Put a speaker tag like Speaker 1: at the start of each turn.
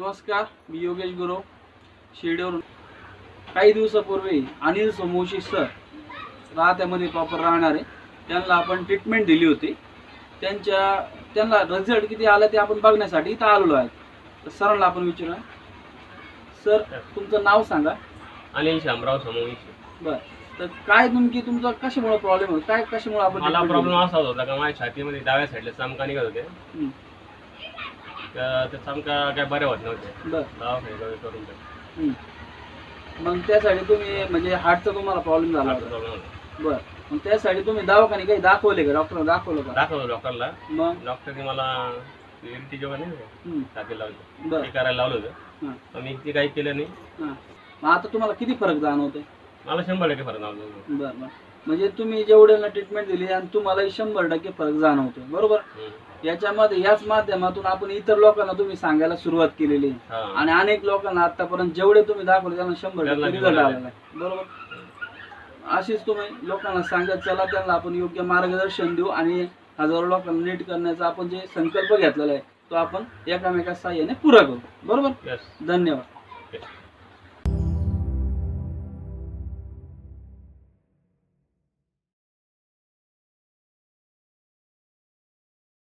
Speaker 1: नमस्कार, मी योगेश गुरु शिर्डीवरून. काही दिवसापूर्वी अनिल सोमवंशी सर राहत्यामध्ये प्रॉपर राहणारे त्यांना आपण ट्रीटमेंट दिली होती. त्यांना रिझल्ट किती आला ते आपण बघण्यासाठी इथं आलेलो आहे. तर सरांना आपण विचारूया. सर, तुमचं नाव सांगा.
Speaker 2: अनिल शामराव सोमवंशी.
Speaker 1: बरं, तर काय नेमकी तुमचा कशामुळे प्रॉब्लेम होतो, काय कशामुळे आपण
Speaker 2: मला प्रॉब्लेम असा होता का माझ्या छातीमध्ये डाव्या साईडला चमका निघत होते. ते चमका काय बरे होत नव्हते.
Speaker 1: बरं,
Speaker 2: दवाखाने करून ते.
Speaker 1: मग त्यासाठी तुम्ही म्हणजे हार्टचा तुम्हाला प्रॉब्लेम झाला होता.
Speaker 2: प्रॉब्लेम होता.
Speaker 1: बरं, मग त्यासाठी तुम्ही दवाखाने काही दाखवले का, डॉक्टरला दाखवलं का?
Speaker 2: दाखवलं डॉक्टरला.
Speaker 1: मग
Speaker 2: डॉक्टरने मला एलटी जेव्हा नाही छातीला लावलं,
Speaker 1: बरं,
Speaker 2: ते करायला लावलं होतं.
Speaker 1: हां
Speaker 2: पण मी ते काही केलं नाही.
Speaker 1: हां. मग आता तुम्हाला किती फरक जाणवतोय?
Speaker 2: मला 100% फरक लावलं.
Speaker 1: बरं बरं, म्हणजे तुम्ही जेवढ्याला ट्रीटमेंट दिली आणि तुम्हाला 100% फरक जाणवतोय, बरोबर. याच्यामध्ये याच माध्यमातून आपण इतर लोकांना तुम्ही सांगायला सुरुवात केलेली आहे आणि अनेक लोकांना आतापर्यंत जेवढे तुम्ही दाखवले त्यांना 100% रिझल्ट आलेला आहे, बरोबर. अशीच तुम्ही लोकांना सांगत चला, त्यांना आपण योग्य मार्गदर्शन देऊ आणि हजारो लोकांना नीट करण्याचा आपण जे संकल्प घेतलेला आहे तो आपण एकामेका साहाय्याने पुरा करू, बरोबर.
Speaker 2: यस.
Speaker 1: धन्यवाद.